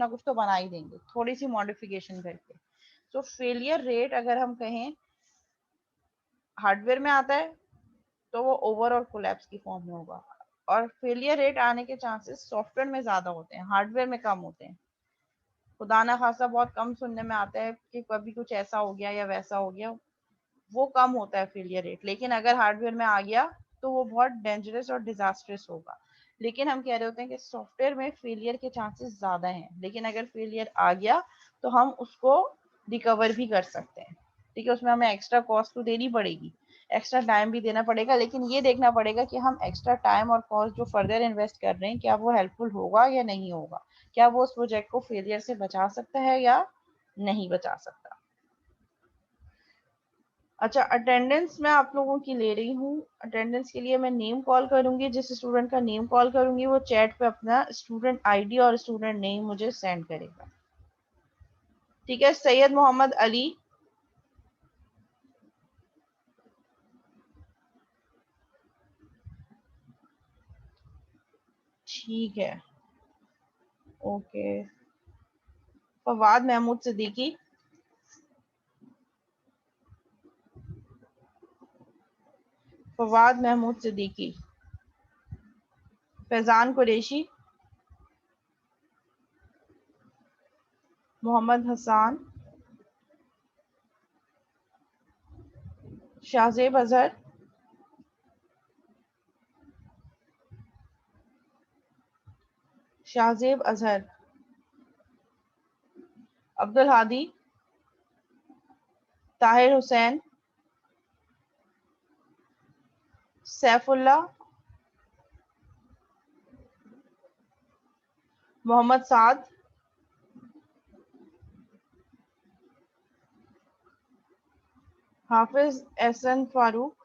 कुछ तो बना ही देंगे, थोड़ी सी मॉडिफिकेशन करके। तो फेलियर रेट अगर हम कहें हार्डवेयर में आता है, तो वो ओवरऑल कोलैप्स की फॉर्म में होगा। और फेलियर रेट आने के चांसेस सॉफ्टवेयर में ज्यादा होते हैं, हार्डवेयर में कम होते हैं। खुदा ना खासा बहुत कम सुनने में आता है कि कभी कुछ ऐसा हो गया या वैसा हो गया, वो कम होता है फेलियर रेट। लेकिन अगर हार्डवेयर में आ गया तो वो बहुत डेंजरस और डिजास्ट्रस होगा। लेकिन हम कह रहे होते हैं कि सॉफ्टवेयर में फेलियर के चांसेस ज्यादा हैं, लेकिन अगर फेलियर आ गया तो हम उसको रिकवर भी कर सकते हैं। ठीक है, उसमें हमें एक्स्ट्रा कॉस्ट तो देनी पड़ेगी, एक्स्ट्रा टाइम भी देना पड़ेगा, लेकिन ये देखना पड़ेगा कि हम एक्स्ट्रा टाइम और कॉस्ट जो फर्दर इन्वेस्ट कर रहे हैं, क्या वो हेल्पफुल होगा या नहीं होगा, क्या वो उस प्रोजेक्ट को फेलियर से बचा सकता है या नहीं बचा सकता। अच्छा, अटेंडेंस मैं आप लोगों की ले रही हूँ। अटेंडेंस के लिए मैं नेम कॉल करूंगी, जिस स्टूडेंट का नेम कॉल करूंगी वो चैट पे अपना स्टूडेंट आईडी और स्टूडेंट नेम मुझे सेंड करेगा। ठीक है, सैयद मोहम्मद अली। ठीक है, ओके। फवाद महमूद सिद्दीकी। फवाद महमूद सिद्दीकी। फैजान कुरैशी। मोहम्मद हसान। शाहजेब अजहर। शाहजेब अजहर। अब्दुल हादी। ताहिर हुसैन। सैफुल्ला। मोहम्मद साद। हाफिज एहसन फारूक।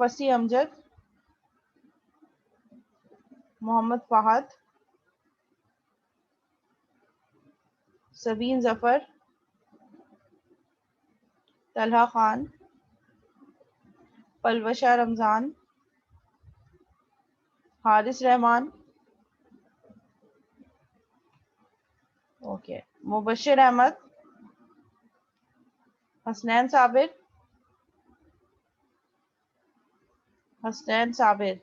फसी अमजद। मोहम्मद फहद। सबीन जफर, तलहा खान, पलवशा रमजान, हारिस रहमान, ओके, मुबशिर अहमद, हसनैन साबिर, हसनैन साबिर,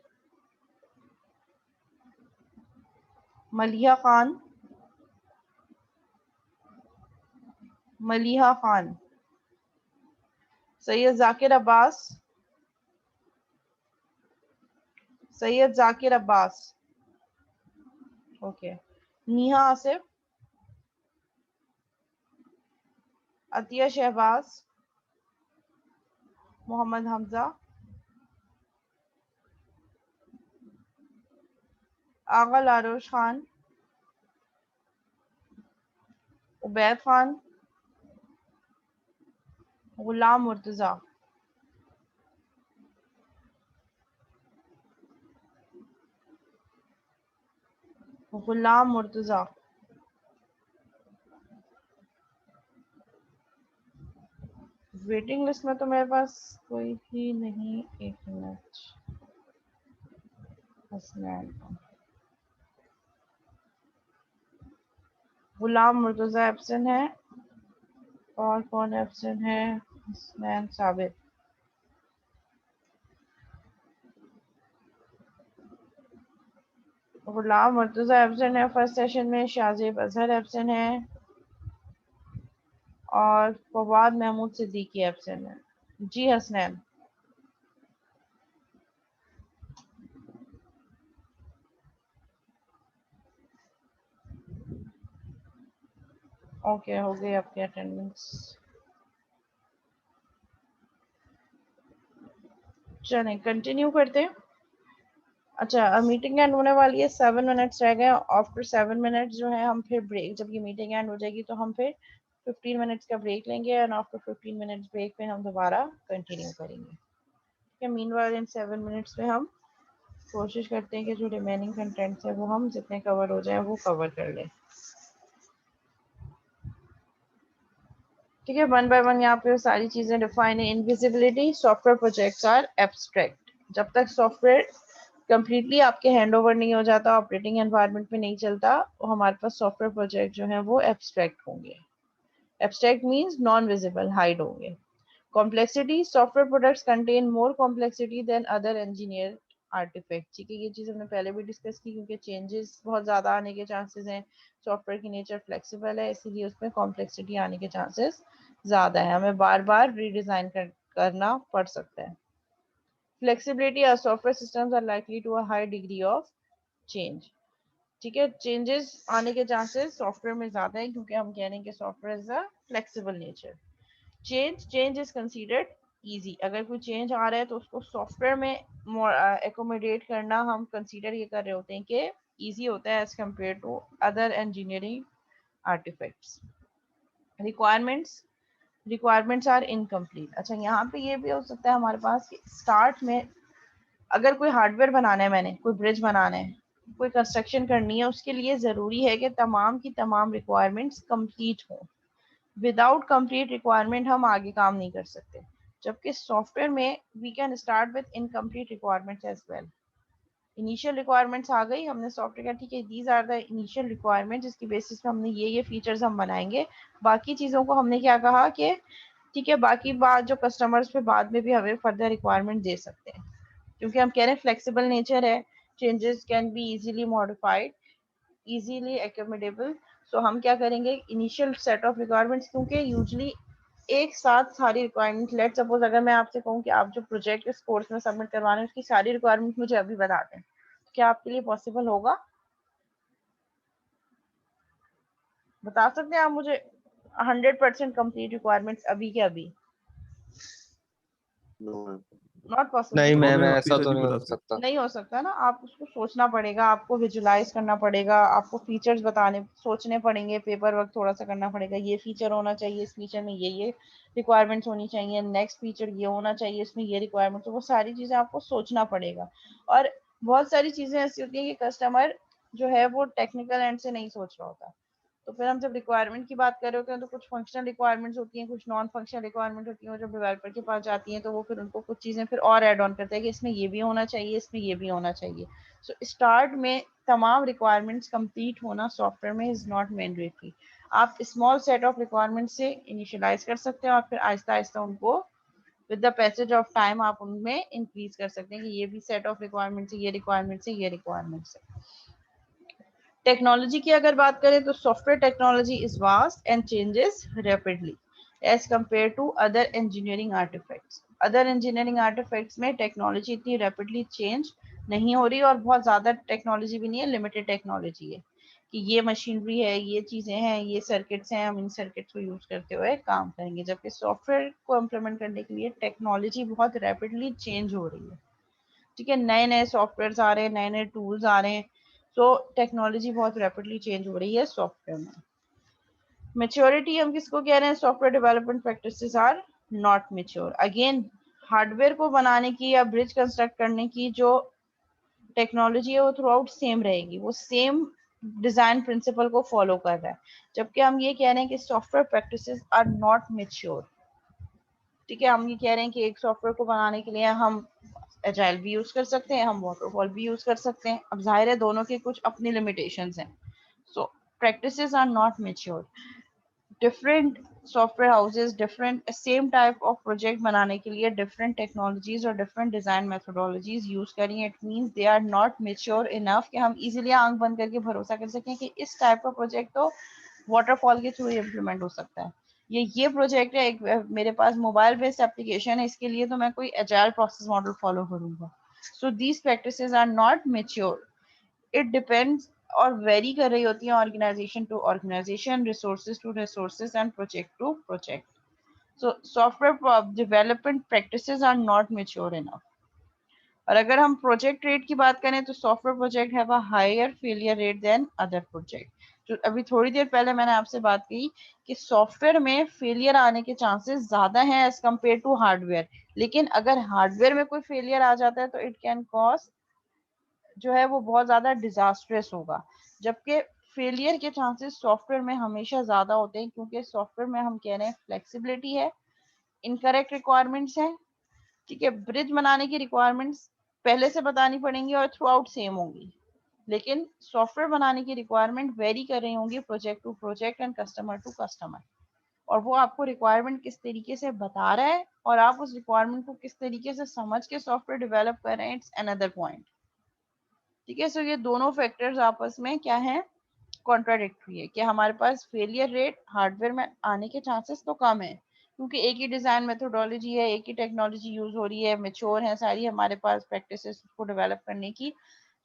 मलिहा खान, मलिहा खान, सैयद जाकिर अब्बास, सैयद जाकिर अब्बास, ओके, नीहा आसिफ, अतिया शहबाज, मोहम्मद हमजा, आगा लारोश खान, उबैद खान, गुलाम मुर्तजा, गुलाम मुर्तजा, वेटिंग लिस्ट में तो मेरे पास कोई भी नहीं। एक मिनट, हसनैन, गुलाम मुर्तजा एब्सेंट है। और कौन एब्सेंट है? हसनैन साबिर। गुलाम मुर्तजा एब्सेंट है फर्स्ट सेशन में। शाहजेब अजहर एब्सेंट है और फवाद महमूद सिद्दीकी एब्सेंट है। जी हसनैन, ओके, हो गई आपकी अटेंडेंस। चलें कंटिन्यू करते हैं। अच्छा, मीटिंग एंड होने वाली है, 7 मिनट्स रह गए। आफ्टर 7 मिनट्स जो है हम फिर ब्रेक, जब ये मीटिंग एंड हो जाएगी तो हम फिर 15 मिनट्स का ब्रेक लेंगे एंड आफ्टर 15 मिनट्स ब्रेक पे हम दोबारा कंटिन्यू करेंगे। ठीक है, मीनवाइल इन 7 मिनट्स में हम कोशिश करते हैं कि जो रिमेनिंग कंटेंट्स है वो हम जितने कवर हो जाए वो कवर कर लें। ठीक है, वन बाय वन यहाँ पे सारी चीजें डिफाइन है। Invisibility, software projects are abstract. जब तक सॉफ्टवेयर कंप्लीटली आपके हैंड ओवर नहीं हो जाता, ऑपरेटिंग एनवायरनमेंट में नहीं चलता, तो हमारे पास सॉफ्टवेयर प्रोजेक्ट जो है वो एब्स्ट्रैक्ट होंगे। Abstract means non visible, hide होंगे। Complexity, software products contain more complexity than other engineer artifact. ठीक है, ये चीज़ हमने पहले भी डिस्कस की, क्योंकि चेंजेस बहुत ज़्यादा आने के चांसेस हैं। सॉफ्टवेयर की नेचर फ्लेक्सिबल है, इसीलिए उसमें कॉम्प्लेक्सिटी आने के चांसेस ज़्यादा है, हमें बार बार रीडिज़ाइन करना पड़ सकता है। Flexibility, our software systems are likely to a high degree of change. ठीक है, चेंजेस आने के चांसेस सॉफ्टवेयर में ज़्यादा है, क्योंकि हम कह रहे हैं कि software is a flexible nature. Change is considered easy. अगर कोई चेंज आ रहा है तो उसको सॉफ्टवेयर में एकोमोडेट करना हम कंसीडर ये कर रहे होते हैं कि इजी होता है as compare to other engineering artifacts. Requirements are incomplete. अच्छा, यहाँ पे ये भी हो सकता है हमारे पास कि स्टार्ट में अगर कोई हार्डवेयर बनाना है, मैंने कोई ब्रिज बनाना है, कोई कंस्ट्रक्शन करनी है, उसके लिए ज़रूरी है कि तमाम की तमाम रिक्वायरमेंट्स कंप्लीट हों। विदाउट कंप्लीट रिक्वायरमेंट हम आगे काम नहीं कर सकते, जबकि सॉफ्टवेयर में we can start with incomplete requirements as well. Initial requirements आ गई, हमने सॉफ्टवेयर का ठीक है these are the initial requirement, जिसकी बेसिस पे हमने ये फीचर्स हम बनाएंगे। बाकी चीज़ों को हमने क्या कहा कि ठीक है, बाकी बात जो कस्टमर्स पे बाद में भी हमें फर्दर रिक्वायरमेंट दे सकते हैं, क्योंकि हम कह रहे हैं फ्लेक्सिबल नेचर है, changes can be easily modified, easily accommodable. So हम क्या करेंगे, इनिशियल सेट ऑफ रिक्वायरमेंट्स, क्योंकि यूजुअली एक साथ सारी रिक्वायरमेंट, लेट सपोज अगर मैं आपसे कहूँ कि आप जो प्रोजेक्ट इस कोर्स में सबमिट करवाने हैं उसकी सारी रिक्वायरमेंट मुझे अभी बता दें, क्या आपके लिए पॉसिबल होगा? बता सकते हैं आप मुझे 100% कंप्लीट रिक्वायरमेंट्स अभी के अभी? Not possible. नहीं तो मैम, हमें अभी ऐसा तो तो नहीं नहीं बता हो सकते। सकता। नहीं हो सकता ना, आप उसको सोचना पड़ेगा, आपको विजुलाइज करना पड़ेगा, आपको फीचर्स बताने सोचने पड़ेंगे, पेपर वर्क थोड़ा सा करना पड़ेगा। ये फीचर होना चाहिए, इस फीचर में ये रिक्वायरमेंट्स होनी चाहिए, नेक्स्ट फीचर ये होना चाहिए, इसमें ये रिक्वायरमेंट, तो वो सारी चीज़ें आपको सोचना पड़ेगा। और बहुत सारी चीज़ें ऐसी होती हैं कि कस्टमर जो है वो टेक्निकल एंड से नहीं सोच रहा होता, तो फिर हम जब रिक्वायरमेंट की बात कर रहे होते हैं तो कुछ फंक्शनल रिक्वायरमेंट्स होती हैं, कुछ नॉन फंक्शनल रिक्वायरमेंट होती हैं, और जब डेवलपर के पास जाती हैं तो वो फिर उनको कुछ चीज़ें फिर और ऐड ऑन करते हैं कि इसमें ये भी होना चाहिए, इसमें ये भी होना चाहिए। सो स्टार्ट में तमाम रिक्वायरमेंट्स कंप्लीट होना सॉफ्टवेयर में इज़ नॉट मैंडेटरी। आप स्मॉल सेट ऑफ रिक्वायरमेंट से इनिशियलाइज कर सकते हैं और फिर आहिस्ता आहिस्ता उनको with the passage of time आप उनमें इंक्रीज कर सकते हैं कि ये भी सेट ऑफ रिक्वायरमेंट्स है, ये रिक्वायरमेंट्स है, ये रिक्वायरमेंट्स है। टेक्नोलॉजी की अगर बात करें तो software technology is vast and changes rapidly as compare to other engineering artifacts. Other engineering artifacts में टेक्नोलॉजी इतनी रैपिडली चेंज नहीं हो रही और बहुत ज़्यादा टेक्नोलॉजी भी नहीं है, लिमिटेड टेक्नोलॉजी है कि ये मशीनरी है, ये चीज़ें हैं, ये सर्किट्स हैं, हम इन सर्किट्स को यूज़ करते हुए काम करेंगे। जबकि सॉफ्टवेयर को इम्प्लीमेंट करने के लिए टेक्नोलॉजी बहुत रैपिडली चेंज हो रही है। ठीक है, नए नए सॉफ्टवेयर आ रहे हैं, नए नए टूल्स आ रहे हैं, तो टेक्नोलॉजी बहुत रैपिडली चेंज हो रही है सॉफ्टवेयर में। मेच्योरिटी हम किसको कह रहे हैं? Software development practices are not mature. Again hardware को बनाने की या ब्रिज कंस्ट्रक्ट करने की जो टेक्नोलॉजी है वो थ्रू आउट सेम रहेगी, वो सेम डिजाइन प्रिंसिपल को फॉलो कर रहा है। जबकि हम ये कह रहे हैं कि software practices are not mature. ठीक है, हम ये कह रहे हैं कि एक सॉफ्टवेयर को बनाने के लिए हम एजाइल भी यूज कर सकते हैं, हम वाटरफॉल भी यूज कर सकते हैं। अब जाहिर है दोनों के कुछ अपनी लिमिटेशंस हैं। So practices are not mature. Different software houses different same type of project बनाने के लिए डिफरेंट टेक्नोलॉजीज और डिफरेंट डिजाइन मेथोडोलॉजीज यूज करेंगे। It means they are not mature enough कि हम इजीली आंख बंद करके भरोसा कर सकें कि इस टाइप का प्रोजेक्ट तो वाटरफॉल के थ्रू इम्प्लीमेंट हो सकता है। ये प्रोजेक्ट है, एक मेरे पास मोबाइल बेस्ड एप्लीकेशन है, इसके लिए तो मैं कोई एजाइल प्रोसेस मॉडल फॉलो करूंगा। So these practices are not mature. It depends और वेरी कर रही होती है organization to organization, resources to resources and project to project. So software development practices are not mature enough. और अगर हम project rate की बात करें तो software project have a higher failure rate than other project. जो अभी थोड़ी देर पहले मैंने आपसे बात की कि सॉफ्टवेयर में फेलियर आने के चांसेस ज्यादा हैं एज कम्पेयर टू हार्डवेयर। लेकिन अगर हार्डवेयर में कोई फेलियर आ जाता है तो इट कैन कॉज जो है वो बहुत ज्यादा डिजास्ट्रस होगा। जबकि फेलियर के चांसेस सॉफ्टवेयर में हमेशा ज्यादा होते हैं क्योंकि सॉफ्टवेयर में हम कह रहे हैं फ्लेक्सिबिलिटी है, इनकरेक्ट रिक्वायरमेंट्स है। ठीक है, ब्रिज बनाने की रिक्वायरमेंट्स पहले से बतानी पड़ेंगी और थ्रू आउट सेम होंगी, लेकिन सॉफ्टवेयर बनाने की रिक्वायरमेंट वेरी कर रही होंगी project to project and customer to customer. और वो आपको रिक्वायरमेंट किस तरीके से बता रहा है और आप उस रिक्वायरमेंट को किस तरीके से समझ के सॉफ्टवेयर डेवलप कर रहे हैं, इट्स अनदर पॉइंट। ठीक है, सो ये दोनों फैक्टर्स आपस में क्या है? कॉन्ट्राडिक्टरी है कि हमारे पास फेलियर रेट हार्डवेयर में आने के चांसेस तो कम है क्योंकि एक ही डिजाइन मेथोडोलॉजी है, एक ही टेक्नोलॉजी यूज हो रही है, मेच्योर है सारी हमारे पास प्रैक्टिसेस को डेवलप करने की।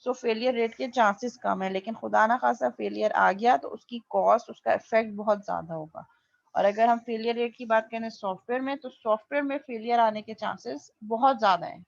सो फेलियर रेट के चांसेस कम है। लेकिन खुदा ना खासा फेलियर आ गया तो उसकी कॉस्ट, उसका इफेक्ट बहुत ज्यादा होगा। और अगर हम फेलियर रेट की बात करें सॉफ्टवेयर में तो सॉफ्टवेयर में फेलियर आने के चांसेस बहुत ज्यादा है।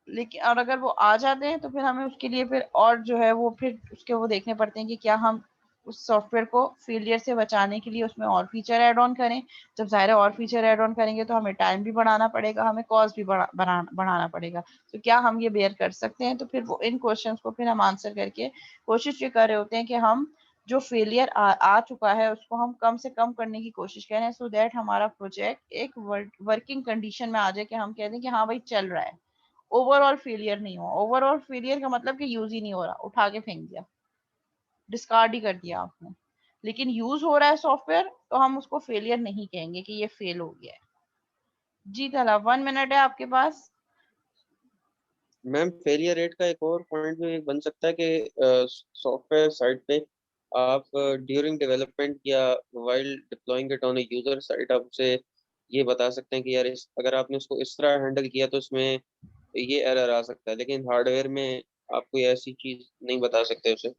लेकिन और अगर वो आ जाते हैं तो फिर हमें उसके लिए फिर और जो है वो फिर उसके वो देखने पड़ते हैं कि क्या हम उस सॉफ्टवेयर को फेलियर से बचाने के लिए उसमें और फीचर ऐड ऑन करें। जब ज़ाहिर है और फीचर ऐड ऑन करेंगे तो हमें टाइम भी बढ़ाना पड़ेगा, हमें कॉस्ट भी बढ़ाना पड़ेगा। तो क्या हम ये बेयर कर सकते हैं? तो फिर वो इन क्वेश्चंस को फिर हम आंसर करके कोशिश ये कर रहे होते हैं कि हम जो फेलियर आ चुका है उसको हम कम से कम करने की कोशिश करें सो दैट हमारा प्रोजेक्ट एक वर्किंग कंडीशन में आ जाए कि हम कह दें कि हाँ भाई चल रहा है, ओवरऑल फेलियर नहीं हुआ। ओवरऑल फेलियर का मतलब कि यूज ही नहीं हो रहा, उठा के फेंक दिया, डिस्कार्ड ही कर दिया आपने। लेकिन यूज हो रहा है सॉफ्टवेयर तो हम उसको फेलियर नहीं कहेंगे कि ये फेल हो गया है। जी तला 1 मिनट है आपके पास। मैम फेलियर रेट का एक और पॉइंट जो एक बन सकता है कि सॉफ्टवेयर साइड पे आप ड्यूरिंग डेवलपमेंट या while deploying it on a user side आप उसे ये बता सकते हैं कि यार अगर आपने उसको इस तरह हैंडल किया तो इसमें ये एरर आ सकता है, लेकिन हार्डवेयर में आप कोई ऐसी चीज नहीं बता सकते उसे।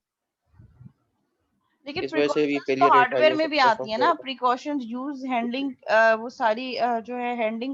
लेकिन इस वजह से भी प्रिकॉशंस तो फेलियर रेट हाई हार्डवेयर हो में भी सकता है आती है ना, सॉफ्टवेयर का। प्रिकॉशंस यूज हैंडलिंग वो सारी जो है हैंडलिंग